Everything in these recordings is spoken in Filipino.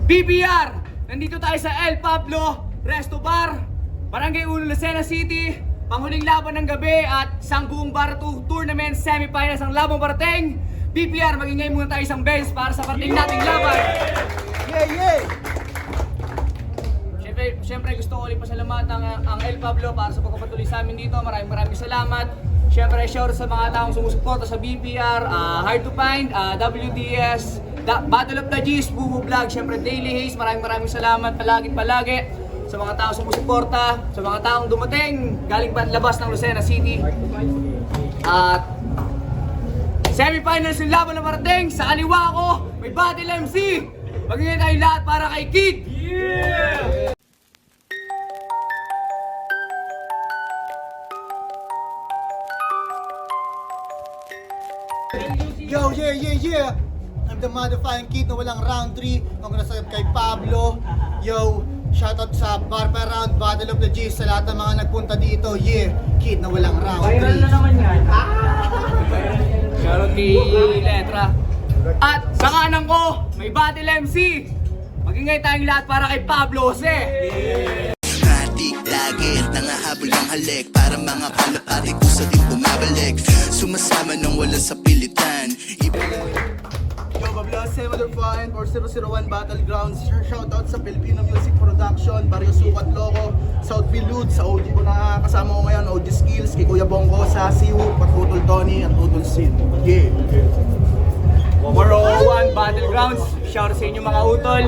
BBR! Nandito tayo sa El Pablo Resto Bar, Barangay 1, Lucena City. Panghuling laban ng gabi at isang buong bar tournament semifinals ang labang parating. BBR, magingay muna tayo isang beses para sa parating nating laban. Siyempre gusto ko ulit pasalamatan ang El Pablo para sa pagpapatuloy sa amin dito. Maraming salamat. Siyempre shout sa mga taong sumusuporta sa BBR, Hard to Find, WDS, Battle of the G's, Bubu Vlog, siyempre Daily Haze. Maraming salamat palagi sa mga taong sumusuporta, sa mga taong dumating galing pa labas ng Lucena City. At semifinals yung laban na parating. Sa kaliwa ko may Battle MC. Magiging tayo lahat para kay Kid. Yeah! Yo, yeah! I'm the modifying Kid na walang round 3. Congrats kay Pablo. Yo, shoutout sa Barpa Round, Battle of the G's, sa lahat ng mga nagpunta dito. Yeah, Kid na walang round 3. Viral na naman yan. Shoutout kay Letra. At sa kanan ko, may Battle MC. Magingay tayong lahat para kay Pablo Jose. Lagi nangahabol ang halik para mga palapati kusa din bumabalik. Sumasama nang walang sapilitan. Yo, Pablo, 705 or 001 Battlegrounds. Shoutout sa Filipino Music Production, Barrio Sukat Loco, South Bilud, sa OG ko na kasama ko ngayon, OG Skills, kay Kuya Bongo, sa Siwu, Patutol Tony, at Tutol Sin. Yeah. 401 Battlegrounds. Shout sa inyo mga utol.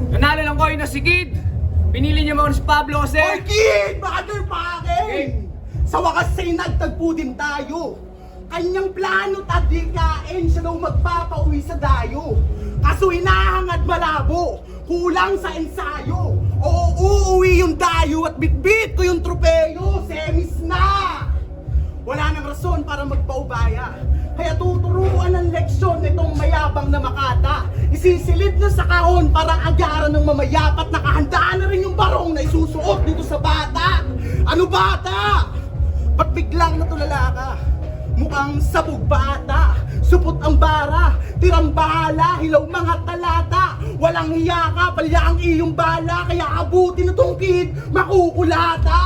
Nanalo lang ko yun na si Kid. Pinili niyo mga si Pablo Jose. Oy, Kid! Brother Paking! Sa wakas ay nagtagpo din tayo. Kanyang plano tadikain siya daw magpapauwi sa dayo. Kaso hinahangad malabo, kulang sa ensayo. Oo, uuwi yung dayo at bitbit ko yung tropeyo. Semis na! Wala nang rason para magpaubaya. Kaya tuturuan ng leksyon nitong mayabang na makata. Isisilid na sa kahon para agaran ng mamayapat. Nakahanda na rin yung barong na isusuot dito sa bata. Ano bata? Ba't biglang natulala ka? Mukhang sabog bata. Supot ang bara, tirang bahala, hilaw mga talata. Walang hiya ka, palya ang iyong bala. Kaya abutin na tong Kid, makukulata.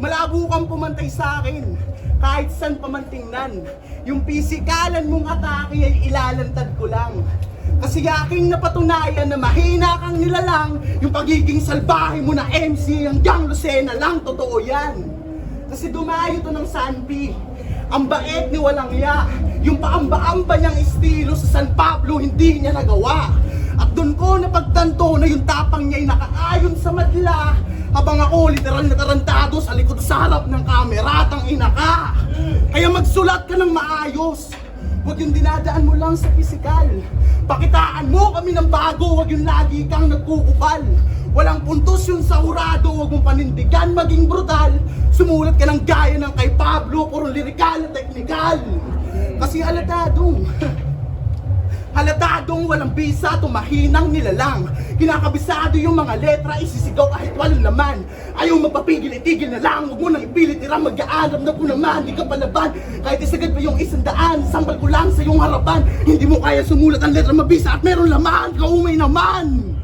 Malabo kang pumantay sa akin kahit saan pa man tingnan. Yung pisikalan mong atake ay ilalantad ko lang. Kasi aking napatunayan na mahina kang nilalang. Yung pagiging salbahe mo na MC hanggang Lucena lang, totoo yan. Kasi dumayo to ng Sanpi. Ang bait ni walang ya. Yung paamba-amba niyang estilo sa San Pablo hindi niya nagawa. At doon ko napagtanto na yung tapang niya'y nakaayon sa madla. Habang ako literal na tarantado sa likod sa harap ng kamera, tang ina ka. Kaya magsulat ka ng maayos. Huwag yung dinadaan mo lang sa pisikal. Pakitaan mo kami ng bago, huwag yung lagi kang nagkukupal. Walang puntos yung saurado, huwag mong panindigan maging brutal. Sumulat ka ng gaya ng kay Pablo, puro lirikal at teknikal. Kasi halatadong walang bisa, tumahinang nilalang. Kinakabisado yung mga letra, isisigaw kahit walang laman. Ayaw magpapigil, itigil na lang. Huwag mo nang ipilit, tira mag-aanap na po naman. Di ka palaban, kahit isagad pa yung 100. Sambal ko lang sa iyong harapan. Hindi mo kaya sumulat ang letra mabisa at meron laman. Kaumay naman.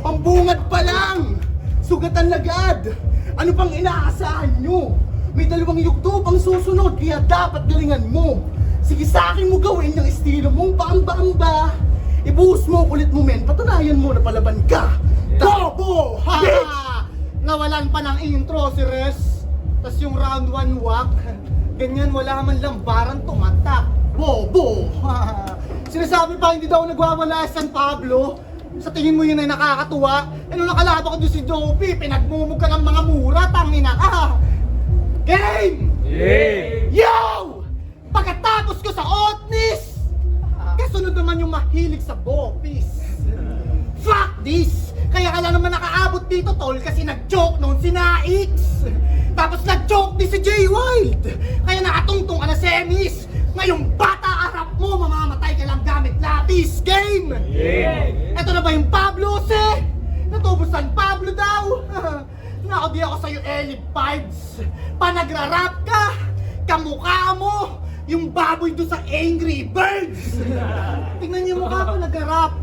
Pambungad pa lang, sugatan lagad. Ano pang inaasahan nyo? May 2 yugto pang susunod, kaya dapat galingan mo. Sige sa akin mo gawin yung estilo mong paamba-amba. Ibuhos mo kulit mo men, patunayan mo na palaban ka. Bobo! Ha! Nawalan pa ng intro si Res. Tas yung round 1 walk. ganyan, wala man lang barang tumatak. Bobo! Sinasabi pa hindi daw nagwawala sa San Pablo. Sa tingin mo yun ay nakakatuwa? Eh nung nakalaban ko doon si Dopey, pinagmumug ka ng mga mura, tangina ka! Game! Yo! Pagkatapos ko sa Otnis, kasunod naman yung mahilig sa Bopis. Fuck this! Kaya ka lang naman nakaabot dito, tol, kasi nag-joke noon si Naix. Tapos nag-joke din si Jay Wild. Kaya nakatungtong ka na semis. Ngayong bata arap mo, mamamatay ka lang gamit lapis. Game! Eto na ba yung Pablo, se? Natubusan Pablo daw. Nako di ako sa'yo, Ellie Vibes. Panagrarap ka, kamukha mo yung baboy doon sa Angry Birds. Tingnan niyo mukha ko nag-rap.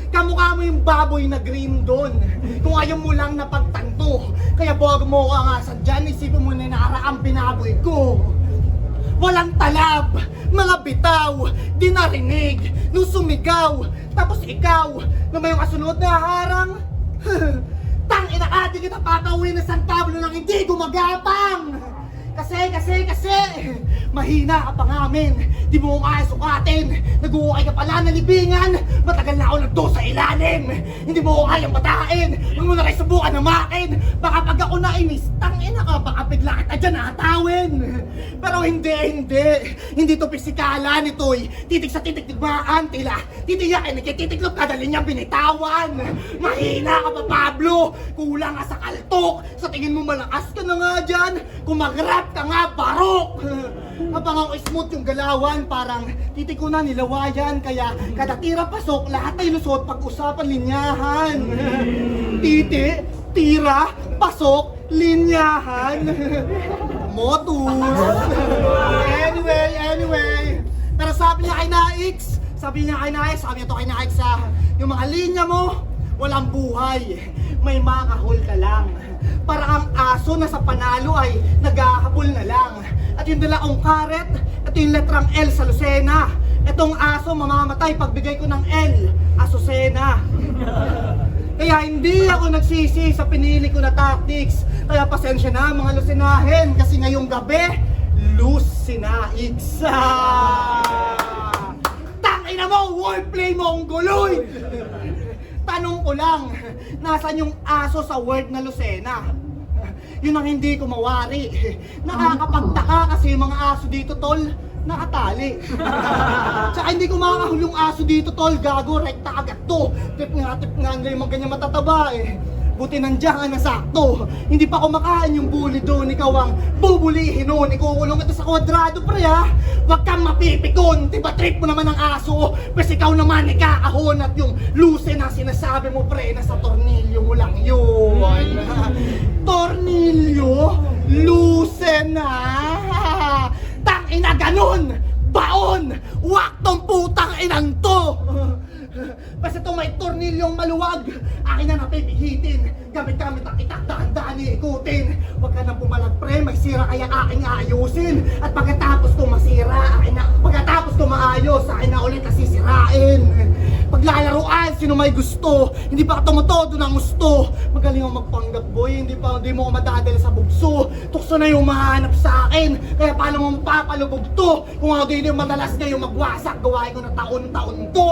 Kamukha mo yung baboy na green doon. Kung ayaw mo lang napagtanto. Kaya buwag mo ka nga sa dyan, isipin mo na nakaraang binaboy ko. Walang talab, mga bitaw, di narinig, nung sumigaw. Tapos ikaw, na may yung kasunod na harang. Tangina ka, di kita papauwi na San Pablo nang hindi gumagapang. Kasi, mahina ka pa namin. Di mo kaya sukatin. Nag-uukay ka pala na libingan. Matagal na ako nagdo sa ilalim. Hindi mo ko kayang batain. Huwag mo na kayo subukan na makin. Baka pag ako nainis, tangina ka, baka bigla kita dyan natawin. Pero hindi to pisikalan ito'y titig sa titig tigmaan tila. Titiyakin, nagkititiklop kada linyang binitawan. Mahina ka pa, Pablo. Kulang ka sa kaltok. Sa tingin mo malakas ka na nga dyan. Kung mag-rap ka nga, barok. Habang ako smooth yung galawan, parang titig ko na nilawayan. Kaya kada tira pasok, lahat ay lusot pag-usapan linyahan. Titi, tira, pasok, linyahan. Motus. Anyway. Pero sabi niya kay Naix, sabi niya to kay Naix yung mga linya mo, walang buhay. May makahol ka lang. Para ang aso na sa panalo ay naghahabol na lang. At yung dala kong karet, ito yung letrang L sa Lucena. Itong aso mamamatay pagbigay ko ng L, Asusena. Kaya hindi ako nagsisi sa pinili ko na tactics. Kaya pasensya na mga Lucenahin, kasi ngayong gabi, Lucinaix. Tangina mo, wordplay mo ang guloy! Tanong ko lang, nasan yung aso sa word na Lucena? Yun ang hindi ko mawari. Nakakapagtaka kasi yung mga aso dito, tol, nakatali. Tsaka hindi ko makakahulong aso dito, tol, gago, rekta agad to. Tip nga nila yung mga ganyan matataba eh. Buti nandiyan ka na sakto. Hindi pa kumakain yung bully doon. Ikaw ang bubulihin noon. Ikukulong ito sa kwadrado, pre ha. Huwag kang mapipikon. Diba trip mo naman ang aso? Pwes ikaw naman ikakahon. At yung luce na sinasabi mo, pre, na sa tornilyo mo lang yun. Tornilyo? Luce na? Tangina ganun! Baon! Wak tong putang inang to! Basta itong may tornilyong maluwag, akin na napipihitin. Gamit-gamit ang itak, dahan-dahan ikutin. Huwag ka nang pumalag, pre, may sira kaya aking ayusin. At pagkatapos ko masira, pagkatapos ko maayos, akin na ulit nasisirain. Paglalaruan, sino may gusto, hindi pa ka tumutodo ng gusto. Magaling ako magpanggap, boy, hindi mo ko madadala sa bugso. Tukso na yung mahanap sa akin, kaya paano mo mapapalubog to? Kung ako din yung madalas ngayong magwasak, gawain ko na taon-taon to.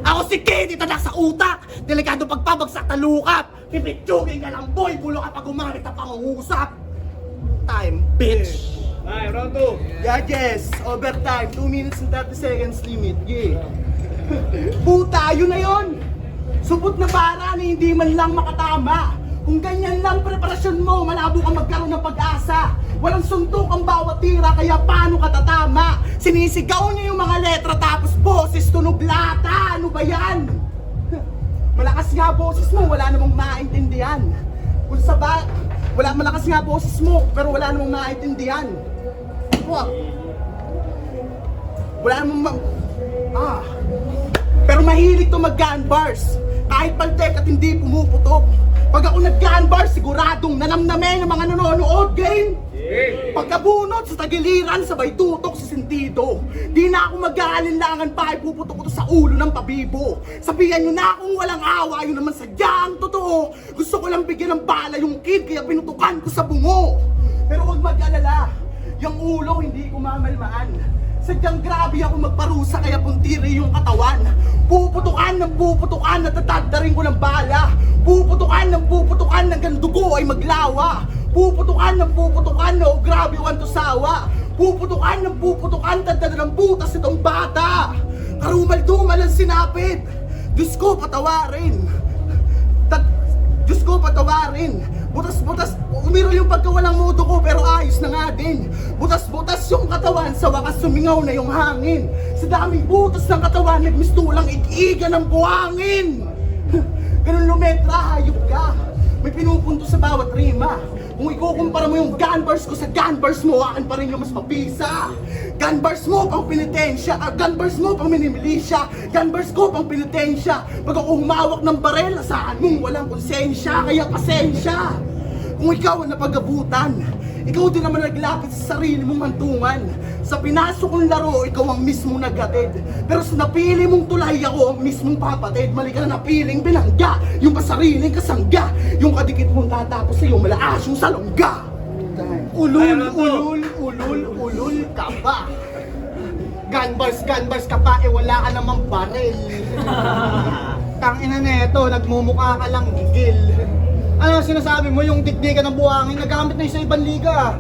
Ako si Kitty, tadak sa utak, delikado pagpabagsak na lukap. Pipitsugin ka lang, boy, bulo ka pag gumamit na pangungusap. Time, bitch. Ay, round 2. Judges, overtime, 2 minutes and 30 seconds limit, yeah. Puta, yun na yun! Subot na para na hindi man lang makatama. Kung ganyan lang preparasyon mo, malabo kang magkaroon ng pag-asa. Walang suntok ang bawat tira, kaya paano ka tatama? Sinisigaw niyo yung mga letra tapos boses tunog lata. Ano ba yan? Malakas nga boses mo, wala namang maintindihan. Kung sa malakas nga boses mo, pero wala namang maintindihan. What? Wala namang Pero mahilig to mag-gun bars. Kahit paltek at hindi pumuputok. Pag ako nag-gun bars, siguradong nanamnamin ng mga nanonood game. Pagkabunot sa tagiliran, sabay tutok sa sentido. Di na ako mag-aalinlangan pa, ipuputok ko to sa ulo ng pabibo. Sabihan nyo na kung walang awa, yun naman sadya ang totoo. Gusto ko lang bigyan ng bala yung kid, kaya pinutukan ko sa bungo. Pero huwag mag-alala, Yung ulo hindi ko mamalmaan. Sadyang grabe ako magparusa kaya puntiri yung katawan. Puputukan natatagdarin ko ng bala. Puputukan hanggang dugo ay maglawa. Puputukan na oh grabe ang tusawa. Puputukan tadtad ng butas itong bata. Karumal-dumal ang sinapit. Diyos ko patawarin. Diyos ko patawarin. Butas-butas, umiro yung pagkawalang mudo ko pero ayos na nga din. Butas-butas yung katawan, sa wakas sumingaw na yung hangin. Sa daming butas ng katawan, nagmistulang igiga ng buhangin. Ganun lumetra, hayop ka. May pinupunto sa bawat rima. Kung ikukumpara mo yung gun bars ko sa gun bars mo, akin pa rin yung mas mapisa. Gun bars mo pang penitensya, gun bars mo pang minimilisya, gun bars ko pang penitensya. Pag ako humawak ng barel, saan mong walang konsensya, kaya pasensya. Kung ikaw ang napag-abutan, ikaw din naman naglapit sa sarili mong hantungan. Sa pinasok kong laro, ikaw ang mismong naghatid. Pero sa napili mong tulay, ako ang mismong papatid. Mali ka na napiling binangga, yung pasariling kasangga. Yung kadikit mong tatapos sa'yo, malaas yung salongga. Ulul ka pa. Gunbars ka pa, wala ka namang baril. Tangina neto, nagmumukha ka lang gigil. Ano sinasabi mo, yung dikdikan ng buhangin, nagamit na yung sa ibang liga.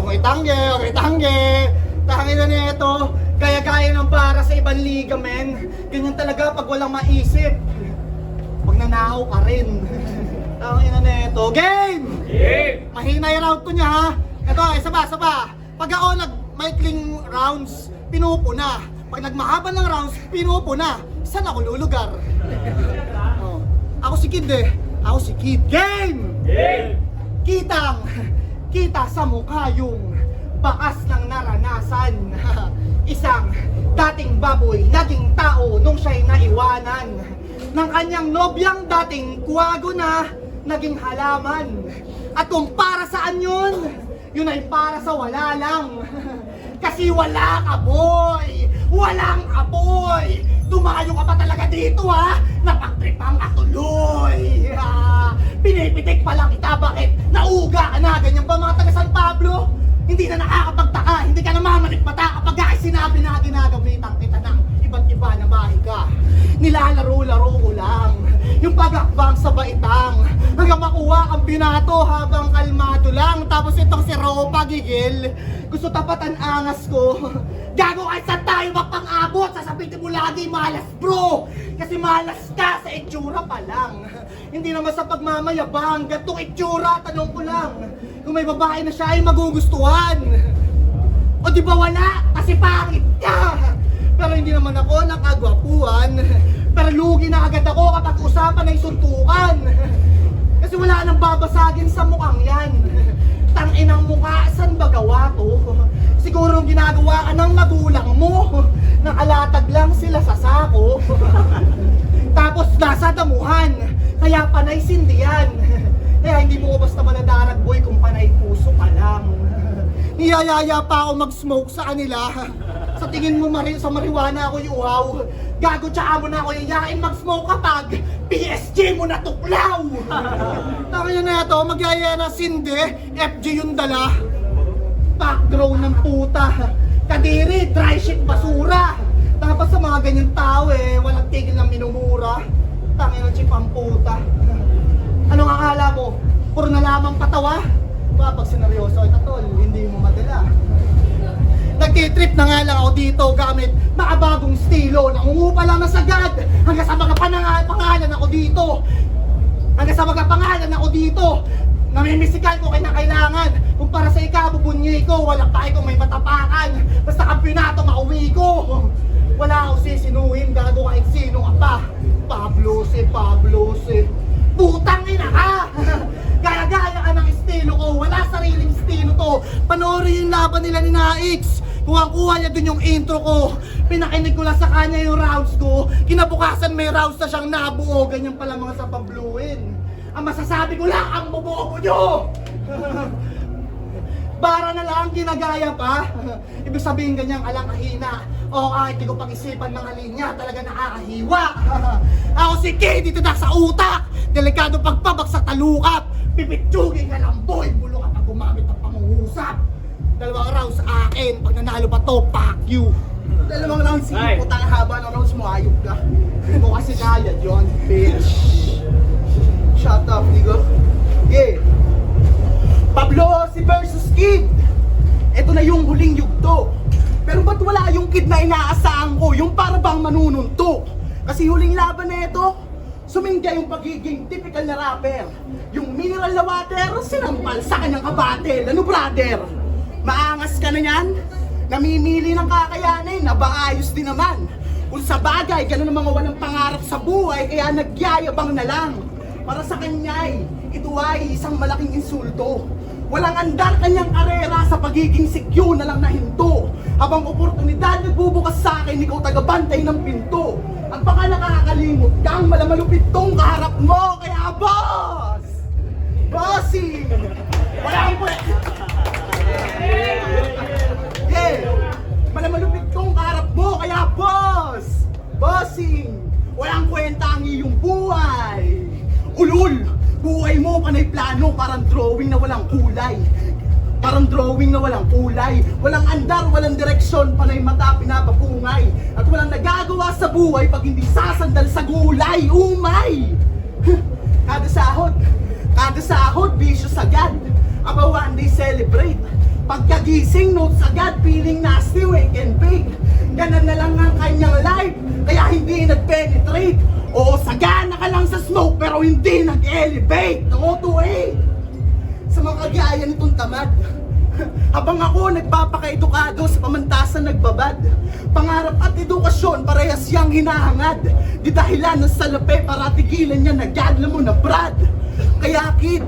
May tangge. Tangina neto, gaya-gaya ng para sa ibang liga, men. Ganyan talaga pag walang maisip. Pag nanakaw ka rin. Tangina neto, game! Mahina yung round ko niya, ha? Ito, isa pa. Pag ako nagmaikling rounds, pinupuna. Pag nagmahaba ng rounds, pinupuna. Saan ako lulugar? Ako si Kid eh. Ako si Kid. Game! Kita sa mukha yung bakas ng naranasan. Isang dating baboy, naging tao nung siya'y naiwanan. Ng kanyang nobyang dating kuwago na naging halaman. At kung para saan yun, yun ay para sa wala lang. Kasi wala ka, boy! Walang apoy! Dumayo ka pa talaga dito, ha? Napagtripang ka tuloy! Pinipitik pa lang kita, bakit? Nauga ka na, ganyan ba mga taga San Pablo? Hindi na nakakapagtaka, hindi ka na mamalikmata kapag ay sinabi na ginagamitan kita ng iba't iba na mahika. Nilalaro-laro ko lang yung pag-akbang sa baitang hanggang makuha ang binato habang kalmado lang. Tapos itong si Ropa gigil, gusto tapatan angas ko. Gago kahit saan tayo mapang-abot, sasabihin mo lagi malas bro. Kasi malas ka sa itsura pa lang. Hindi naman sa pagmamayabang, gantong itsura, tanong ko lang. Kung may babae na siya ay magugustuhan. O di ba wala? Kasi pangit ka. Pero hindi naman ako nakagwapuhan. Pero lugi na agad ako kapag usapan ay suntukan. Kasi wala nang babasagin sa mukhang yan. Tanginang mukha, saan ba gawa to? Siguro ginagawa ka ng magulang mo. Nakalatag lang sila sa sako. Tapos nasa damuhan, kaya panay sindihan. Kaya hindi mo basta manadarag boy kung panay puso ka lang. Niyayaya pa ako mag-smoke sa kanila. Sa tingin mo sa marijuana ako iuhaw. Gago tsaka mo na ako yayain mag-smoke kapag PSG mo natuklaw. Tama na ito, magyaya na sindi, FG yung dala. Background ng puta. Kadiri, dry shit basura. Tapos sa mga ganyang tao walang tigil ng minumura. Tangin ng chip ang puta. Anong akala mo? Puro na lamang patawa? Kapag sineryoso ay tatol, hindi mo madala. Nagtitrip na nga lang ako dito gamit makabagong estilo. Nangungupa lang na sagad hanggang sa mga pangalan ako dito. Hanggang sa mga pangalan ako dito. Namimisikal ko kaya kailangan. Kung para sa ikabubunyi ko, walang tayo kung may matapakan. Basta kampyonato mauwi ko. Wala ako sisinuhin, gago kahit sino ka pa. Pablo si putang ina ka! Gaya-gaya ka ng estilo ko, wala sariling estilo to. Panoorin yung laban nila ni Naix. Kuha niya dun yung intro ko. Pinakinig ko lang sa kanya yung rounds ko. Kinabukasan may rounds na siyang nabuo. Ganyan pala mga sa pabluin. Ang masasabi ko lang, ang bobobo nyo! Bara na lang ginagaya pa. Ibig sabihin ganyang alang kahina. O kahit di ko pag-isipan mga linya, talaga nakakahiwa. Ako si Kay, dito na sa utak. Delikado pagpabak sa talukap. Pipitsugin ka lang boy, bulo ka pag gumamit ng panguhusap. usap. 2 rounds sa akin. Pag nanalo pa to, fuck you. 2 rounds, sige Ay. po tayo haba ng rounds mo, ayok ka. Hindi mo kasi kaya yun, bitch. Shut up, nigga. Yeah. Pablo si versus Kid. Ito na yung huling yugto. Pero ba't wala yung Kid na inaasahan ko? Yung para bang manununtok? Kasi huling laban na ito, sumingga yung pagiging typical na rapper. Yung mineral na water, sinampal sa kanyang kabatel. Ano brother? Maangas ka na yan? Namimili ng kakayanin, nabaayos din naman. Kung sa bagay, ganun ang mga walang pangarap sa buhay, kaya nagyayabang na lang. Para sa kanya ito ay isang malaking insulto. Walang andar kanyang karera sa pagiging sikyo na lang na hinto. Habang oportunidad nagbubukas sa akin, ikaw tagabantay ng pinto. At baka nakakalimot kang malamalupit tong kaharap mo, kaya boss! Bossing! Walang yeah! Malamalupit tong kaharap mo, kaya boss! Bossing! Walang kwenta ang iyong buhay! Ulul! Buhay mo panay plano, parang drawing na walang kulay. Parang drawing na walang kulay. Walang andar, walang direksyon, panay mata pinapapungay. At walang nagagawa sa buhay pag hindi sasandal sa gulay. Umay! Kada sahod, vicious agad. Aba one day celebrate. Pagkagising, notes agad, feeling nasty, wake and bake. Ganan na lang ang kanyang life, kaya hindi nag-penetrate. Oo, sagana ka lang sa smoke, pero hindi nag-elevate. No to sa mga kagaya nitong tamad. Habang ako nagpapaka-edukado sa pamantasan nagbabad. Pangarap at edukasyon, parehas siyang hinahangad. Di dahilan ng salape para tigilan niya, nagagla mo na brad. Kaya kid,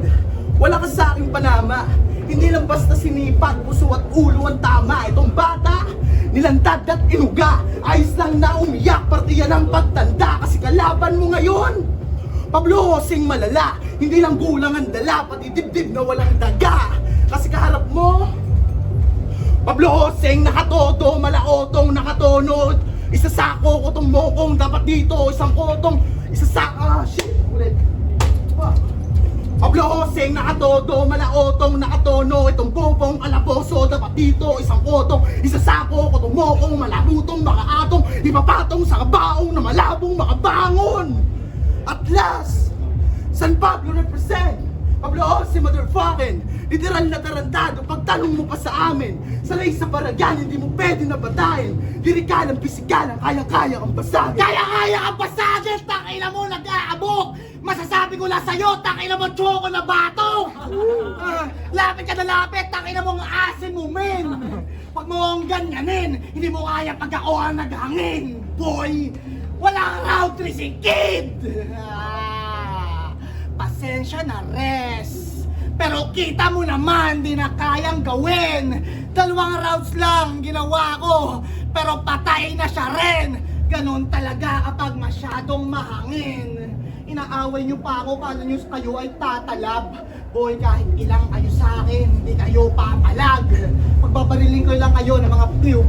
wala ka sa aking panama. Hindi lang basta sinipat, puso at ulo ang tama. Itong bata, nilantad at inuga. Ayos lang na umiyak, partiyan ng pagtanda. Kasi kalaban mo ngayon, Pablo Joseng malala. Hindi lang gulang ang dala, pati dibdib na walang daga. Kasi kaharap mo, Pablo Joseng nakatodo, malaotong nakatonod. Isasako ko tong mokong, dapat dito isang kotong. Shit, ulit. Pablo Joseng nakatodo, malaotong nakatono. Itong bobong kalaboso, dapat dito isang kotong. Isasako ko tong mokong, malabutong makaatong. Ipapatong sa kabaong na malabong makabangon. At last, San Pablo represent. Pablo Joseng motherfucking literal na tarantado. Pagtanong mo pa sa amin, sanay sa baragyan, hindi mo pwede na batayin. Lirikalang, pisikalang, kaya-kaya kang basagin. Kaya-kaya kang basagin, tangina mo nag-aabok. Masasabi ko lang sa'yo, tangina mo tsoko na bato. Lapit ka na lapit, tangina mo ang asin mo, men. Pag mo ang ganyanin, hindi mo kaya pag ako ang naghangin. Boy, walang round 3 si Kid. Pasensya na res. Pero kita mo naman, di na kayang gawin. 2 rounds lang ginawa ko, pero patay na siya rin. Ganon talaga kapag masyadong mahangin. Inaaway niyo pa ako, kala niyo kayo ay tatalab. Boy, kahit ilang kayo sa akin, hindi kayo papalag. Pagbabarilin ko lang kayo ng mga pew.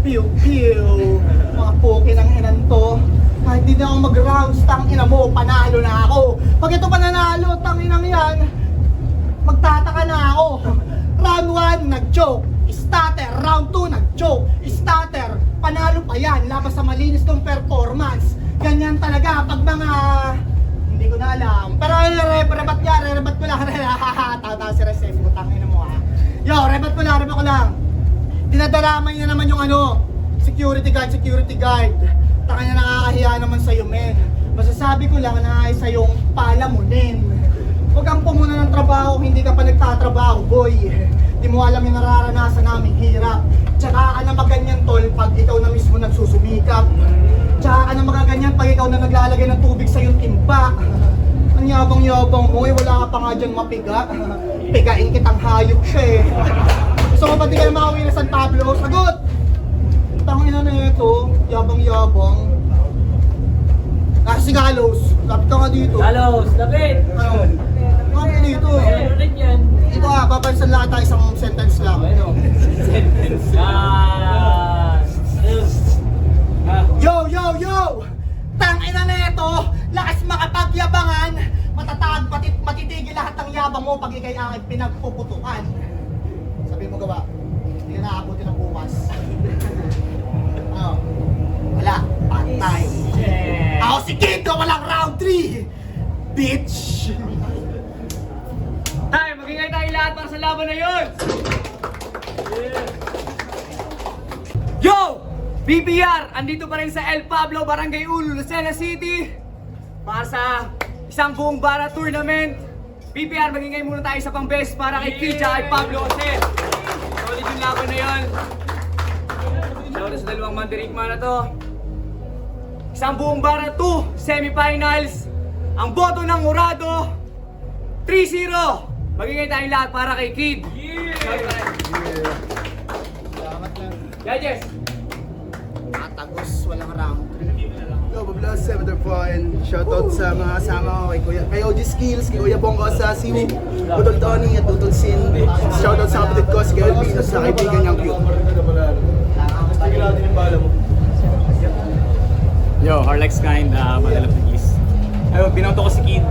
Mga poke ng hinanto. Kahit di na ako mag-rounds, tangina mo, panalo na ako. Pag ito pananalo, tanginang yan, magtataka na ako. Round 1, nag-choke. Starter, round 2, nag-choke. Starter, panalo pa yan, labas sa malinis kong performance. Ganyan talaga pag mga... Hindi ko na alam. Pero rebat ko lang. Tatawa si Recep, tangina mo ha. Yo, rebat ko lang. Dinadaramay na naman yung security guard. Taka niya nakakahiya naman sa'yo, men. Masasabi ko lang na ay sa'yong palamunin. Huwag kang pumuna ng trabaho, hindi ka pa nagtatrabaho, boy. Di mo alam yung nararanasan naming hirap. Tsaka ka na maganyan, tol, pag ikaw na mismo nagsusumikap. Tsaka ka na magaganyan pag ikaw na naglalagay ng tubig sa iyong timba. Ang yabang-yabang mo, wala ka pa nga dyan mapiga. Pigain kitang hayop siya eh. Gusto mo ba di kayo makauwi na San Pablo? Sagot! Tangina na ito, yabang-yabang. Si Galos, lapit ka nga dito. Galos, lapit! Ano? Lapit ka dito. Meron rin yan. Ito nga, babansan lahat tayo isang sentence lang. Ano? Sentence. Yo! Tangina na ito, lakas makapagyabangan, matatag, matitigil lahat ng yabang mo pag ikay aking pinagpuputukan. Sabi Hindi mo gawa. Hindi ka nakakabuti ng bukas. Ano? Wala. Patay. Ako si Kid na walang round 3! Bitch! Tay, magingay tayo lahat para sa laban na yun! Yo! BPR! Andito pa rin sa El Pablo, Barangay Ulo, Lucena City para sa isang buong bara tournament. BPR, magingay muna tayo sa pang best para kay Kid at kay Pablo kasi solid yung laban na yun. Shoutout sa dalawang mandirigma na to. Isang buong bara 2 semifinals. Ang boto ng Murado 3-0. Magingay tayong lahat para kay Kid. Salamat lang. Judges! Matagos, walang round 3. Yo, Bablas, Senator po, and shoutout sa mga kasama ko kay OG Skills, kay Kuya Bongo sa Siwu, Utol Tony at Utol Sin. Shoutout sa kapatid ko, si Kelvin, at sa kaibigan niyang cute. Yo, Harlex Kind, Battle of the Geese. Ayun, binoto ko si Kid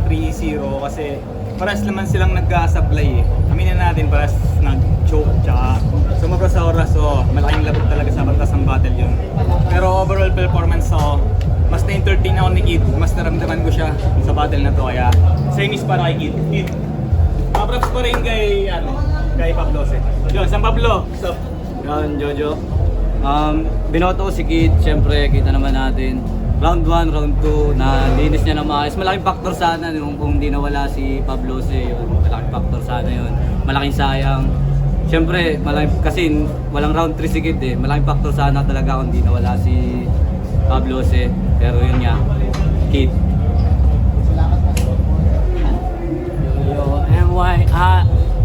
3-0 kasi paras naman silang nagkasablay eh. Aminin natin, paras nag-choke, tsaka sumabra sa oras, so malaking labot talaga sa batas ng battle yun. Pero overall performance ako, mas na-entertain ako ni Kid, mas naramdaman ko siya sa battle na to, kaya semis para kay Kid. Kid, props pa rin kay Pablo. Yo, San Pablo! Sup? Yan, Jojo. Binoto ko si Kid, syempre kita naman natin. Round 1, round 2, na linis niya na maayos. Malaking factor sana yung kung hindi nawala si Pablo yun. Malaking factor sana yun. Malaking sayang. Syempre, kasi walang round 3 si Kid eh. Malaking factor sana talaga kung hindi nawala si Pablo Pero yun nga, Kid. Yo, MY,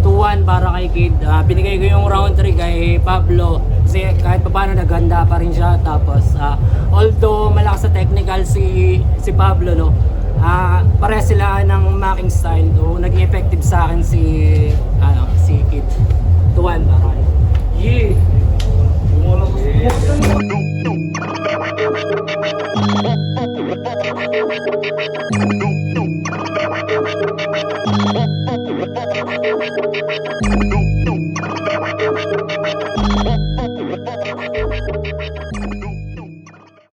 2-1 para kay Kid. Binigay ko yung round 3 kay Pablo. Kasi kahit pa paano naghanda pa rin siya. Tapos, although malakas sa technical si Pablo, no? Pareha sila ng marking style. So, naging effective sa akin si Kid. 2-1 para kay. Yeah! No, no.